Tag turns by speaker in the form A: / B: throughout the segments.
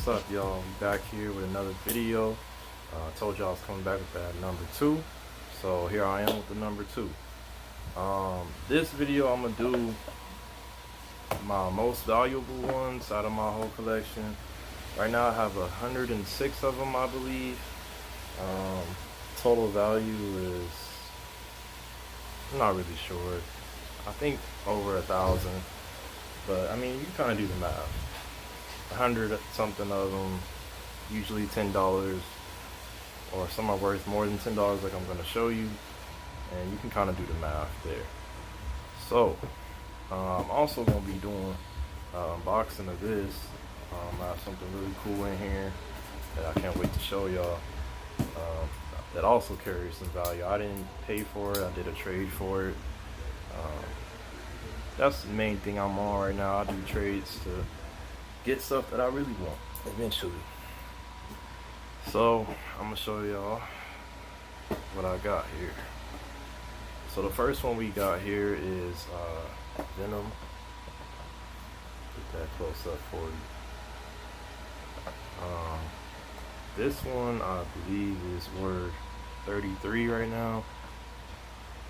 A: What's up, y'all? We back here with another video. I told y'all I was coming back with that number 2, so here I am with the number 2. This video I'm gonna do my most valuable ones out of my whole collection. Right now I have 106 of them, I believe. Total value is, I'm not really sure. I think over 1,000, but I mean, you kind of do the math. 100 something of them, usually $10, or some are worth more than $10, like I'm going to show you, and you can kind of do the math there. So I'm also going to be doing unboxing of this. I have something really cool in here that I can't wait to show y'all, that also carries some value. I didn't pay for it, I did a trade for it. That's the main thing I'm on right now. I do trades to get stuff that I really want eventually. So I'm gonna show y'all what I got here. So the first one we got here is Venom. Get that close up for you. This one I believe is worth 33 right now.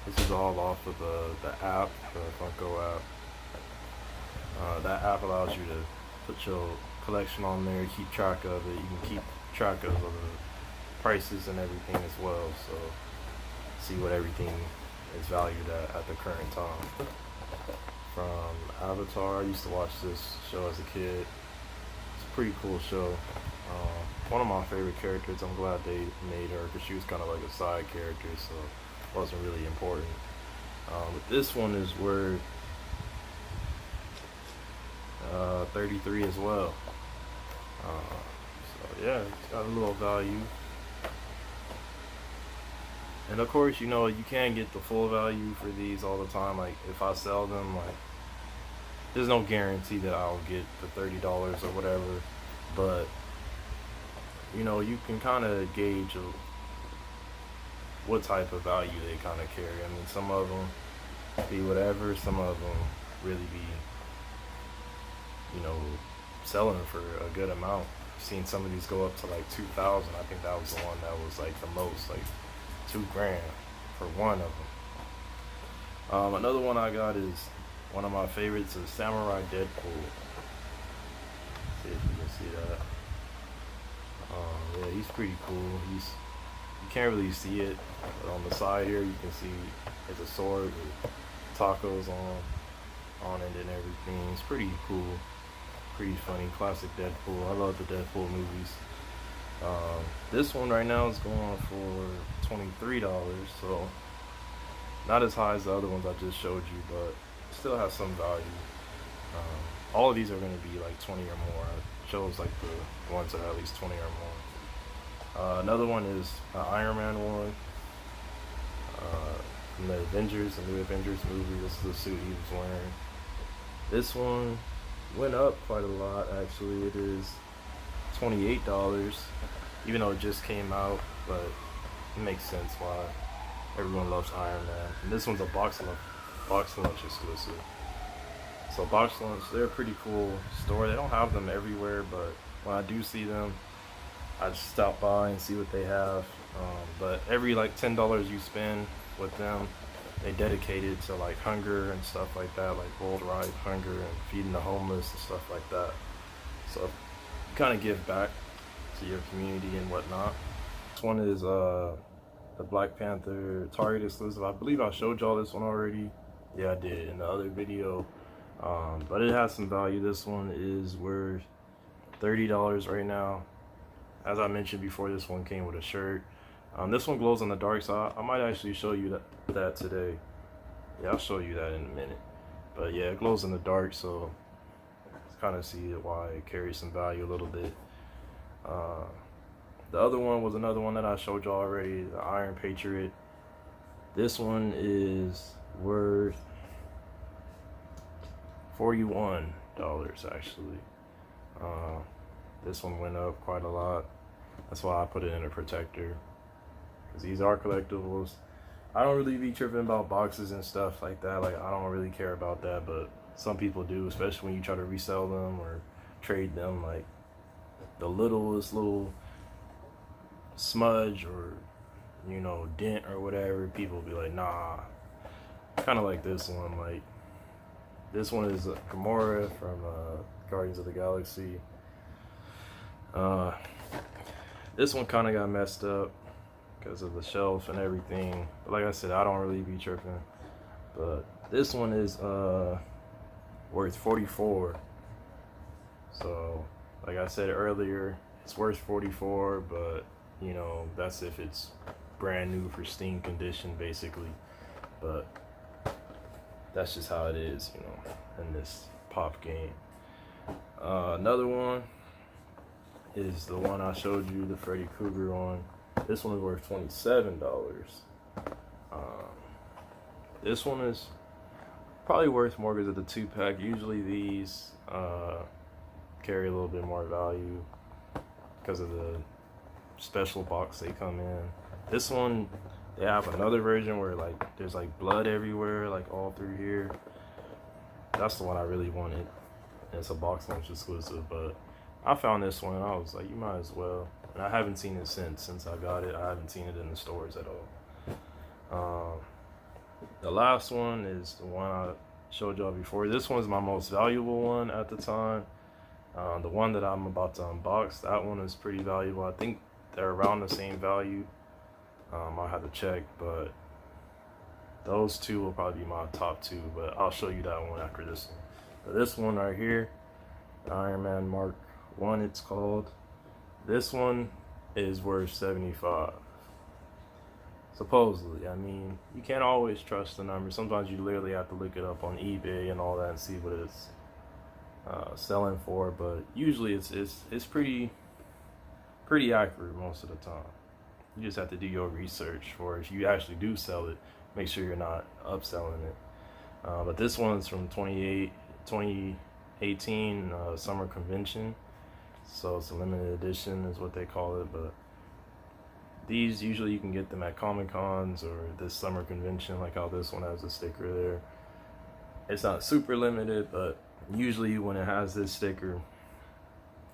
A: This is all off of the app, the Funko app. That app allows you to put your collection on there, keep track of it. You can keep track of the prices and everything as well, so see what everything is valued at the current time. From Avatar, I used to watch this show as a kid. It's a pretty cool show. One of my favorite characters. I'm glad they made her because she was kind of like a side character, so it wasn't really important. But this one is worth 33 as well. So yeah, it's got a little value. And of course, you know, you can't get the full value for these all the time. Like if I sell them, like there's no guarantee that I'll get the $30 or whatever. But you know, you can kind of gauge what type of value they kind of carry. I mean, some of them be whatever, some of them really be, you know, selling for a good amount. I've seen some of these go up to like 2,000. I think that was the one that was like the most, like $2,000 for one of them. Another one I got is one of my favorites, is Samurai Deadpool. See if you can see that. Yeah, he's pretty cool. You can't really see it, but on the side here you can see there's a sword with tacos on it and everything. It's pretty cool, pretty funny, classic Deadpool. I love the Deadpool movies. This one right now is going for $23, so not as high as the other ones I just showed you, but still has some value. All of these are going to be like 20 or more. I chose like the ones that are at least 20 or more. Another one is an Iron Man one from the new Avengers movie. This is the suit he was wearing. This one went up quite a lot, actually. It is $28, even though it just came out, but it makes sense why everyone loves Iron Man. And this one's a box lunch exclusive. So Box Lunch, they're a pretty cool store. They don't have them everywhere, but when I do see them, I just stop by and see what they have. But every like $10 you spend with them, they dedicate it to like hunger and stuff like that, like worldwide hunger and feeding the homeless and stuff like that. So you kind of give back to your community and whatnot. This one is the Black Panther Target exclusive. I believe I showed y'all this one already. Yeah, I did in the other video. But it has some value. This one is worth $30 right now. As I mentioned before, this one came with a shirt. This one glows in the dark, so I might actually show you that today. Yeah, I'll show you that in a minute. But yeah, it glows in the dark, so kind of see why it carries some value a little bit. The other one was another one that I showed you already, the Iron Patriot. This one is worth $41 actually. This one went up quite a lot. That's why I put it in a protector, because these are collectibles. I don't really be tripping about boxes and stuff like that. Like, I don't really care about that, but some people do, especially when you try to resell them or trade them. Like, the littlest little smudge or, you know, dent or whatever, people be like, nah. Kind of like this one. Like, this one is Gamora from Guardians of the Galaxy. This one kind of got messed up because of the shelf and everything. But like I said, I don't really be tripping. But this one is worth 44. So, like I said earlier, it's worth 44, but you know, that's if it's brand new, pristine condition, basically. But that's just how it is, you know, in this pop game. Another one is the one I showed you, the Freddy Krueger one. This one is worth $27. This one is probably worth more because of the 2-pack. Usually these carry a little bit more value because of the special box they come in. This one, they have another version where like there's like blood everywhere, like all through here. That's the one I really wanted. And it's a box lunch exclusive, but I found this one and I was like, you might as well. And I haven't seen it since I got it. I haven't seen it in the stores at all. The last one is the one I showed y'all before. This one's my most valuable one at the time. The one that I'm about to unbox, that one is pretty valuable. I think they're around the same value. I'll have to check, but those two will probably be my top two, but I'll show you that one after this one. But this one right here, Iron Man Mark 1 it's called. This one is worth 75. Supposedly. I mean, you can't always trust the numbers. Sometimes you literally have to look it up on eBay and all that and see what it's selling for, but usually it's pretty accurate most of the time. You just have to do your research, or if you actually do sell it, make sure you're not upselling it. But this one's from 2018 summer convention, so it's a limited edition is what they call it. But these usually you can get them at Comic Cons or this summer convention, like how this one has a sticker there. It's not super limited, but usually when it has this sticker,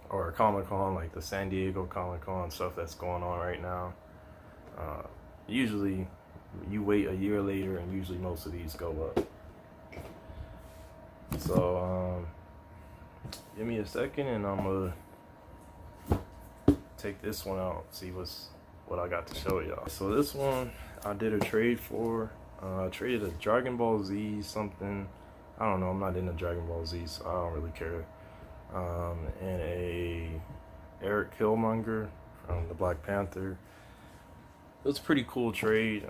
A: or a Comic Con like the San Diego Comic Con stuff that's going on right now, usually you wait a year later and usually most of these go up. So give me a second and I'm gonna take this one out, see what I got to show y'all. So this one I did a trade for. I traded a Dragon Ball Z something, I don't know, I'm not into Dragon Ball Z, so I don't really care. And a Eric Killmonger from the Black Panther. It was a pretty cool trade.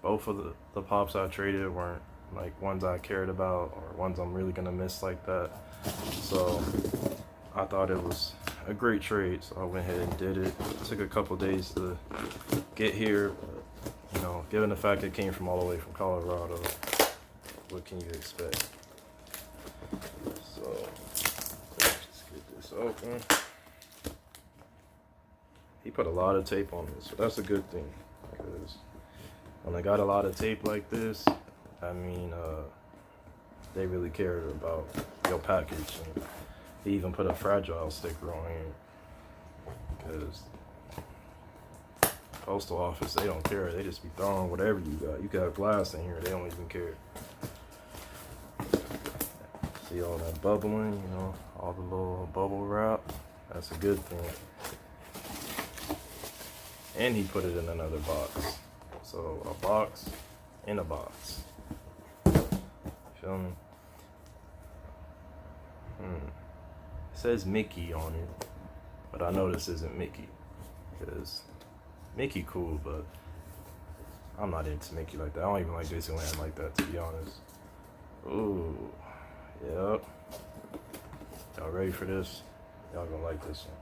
A: Both of the pops I traded weren't like ones I cared about or ones I'm really gonna miss like that. So I thought it was a great trade, so I went ahead and did it. It took a couple days to get here, but you know, given the fact it came from all the way from Colorado, what can you expect? So let's get this open. He put a lot of tape on this, so that's a good thing, because when I got a lot of tape like this, I mean, they really cared about your package. And they even put a fragile sticker on here, because postal office, they don't care. They just be throwing whatever you got. You got glass in here, they don't even care. See all that bubbling, you know, all the little bubble wrap. That's a good thing. And he put it in another box. So a box in a box. Feel me? It says Mickey on it, but I know this isn't Mickey, because Mickey cool, but I'm not into Mickey like that. I don't even like Disneyland like that, to be honest. Ooh, yep. Y'all ready for this? Y'all gonna like this one.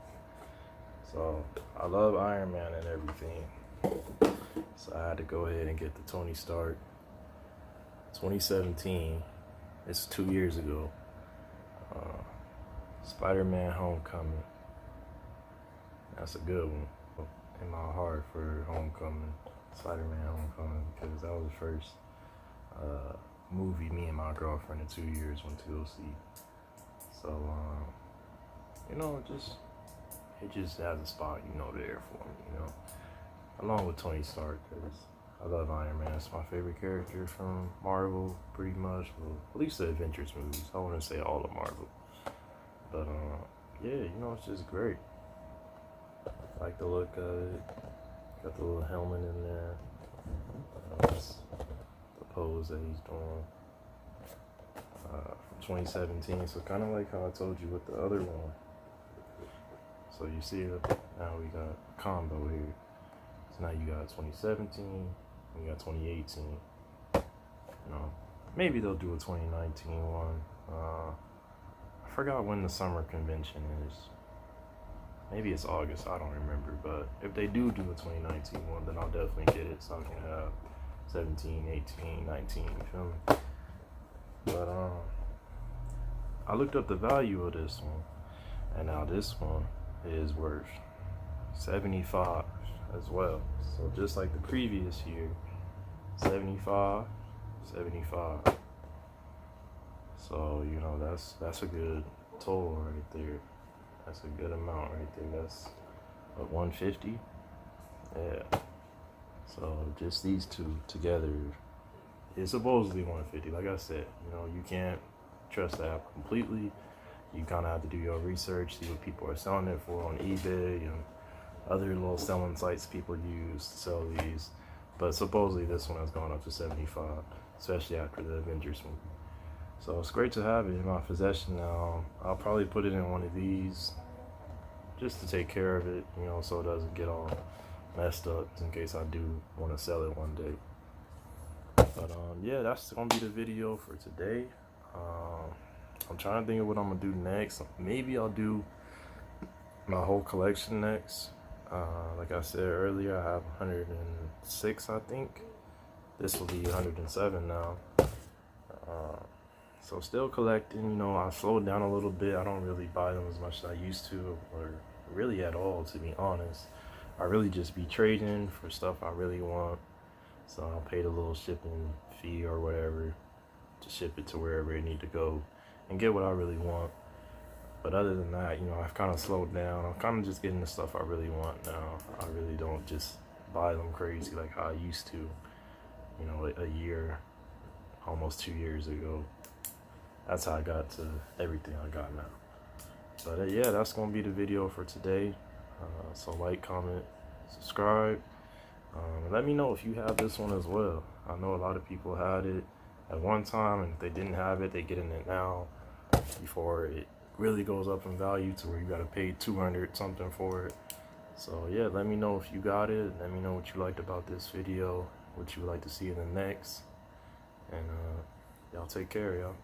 A: So I love Iron Man and everything, so I had to go ahead and get the Tony Stark 2017. It's 2 years ago. Spider-Man Homecoming. That's a good one in my heart for Homecoming. Spider-Man Homecoming, because that was the first movie me and my girlfriend in 2 years went to go see. So you know, just it just has a spot, you know, there for me, you know. Along with Tony Stark, because I love Iron Man. It's my favorite character from Marvel, pretty much. Well, at least the Avengers movies. I wouldn't say all of Marvel. But, yeah, you know, it's just great. I like the look of it. Got the little helmet in there. That's the pose that he's doing. From 2017. So kind of like how I told you with the other one. So you see it, now we got a combo here. So now you got 2017, and you got 2018. You know, maybe they'll do a 2019 one. I forgot when the summer convention is. Maybe it's August, I don't remember. But if they do a 2019 one, then I'll definitely get it so I can have 17, 18, 19, you feel me? But I looked up the value of this one, and now this one is worth $75 as well. So just like the previous year, 75, 75. So you know that's a good total right there. That's a good amount right there. That's what, 150. Yeah. So just these two together is supposedly 150. Like I said, you know, you can't trust the app completely. You kind of have to do your research, see what people are selling it for on eBay and other little selling sites people use to sell these. But supposedly this one has gone up to 75, especially after the Avengers movie. So it's great to have it in my possession now. I'll probably put it in one of these just to take care of it, you know, so it doesn't get all messed up in case I do want to sell it one day. But yeah, that's gonna be the video for today. I'm trying to think of what I'm gonna do next. Maybe I'll do my whole collection next. Like I said earlier, I have 106, I think. This will be 107 now. So still collecting, you know, I slowed down a little bit. I don't really buy them as much as I used to, or really at all, to be honest. I really just be trading for stuff I really want. So I'll pay the little shipping fee or whatever to ship it to wherever it need to go and get what I really want. But other than that, you know, I've kind of slowed down. I'm kind of just getting the stuff I really want now. I really don't just buy them crazy like how I used to, you know, a year, almost 2 years ago. That's how I got to everything I got now. But yeah, that's going to be the video for today. So like, comment, subscribe. And let me know if you have this one as well. I know a lot of people had it at one time, and if they didn't have it, they get in it now before it really goes up in value to where you gotta pay 200 something for it. So yeah, let me know if you got it. Let me know what you liked about this video, what you would like to see in the next. And y'all take care, y'all.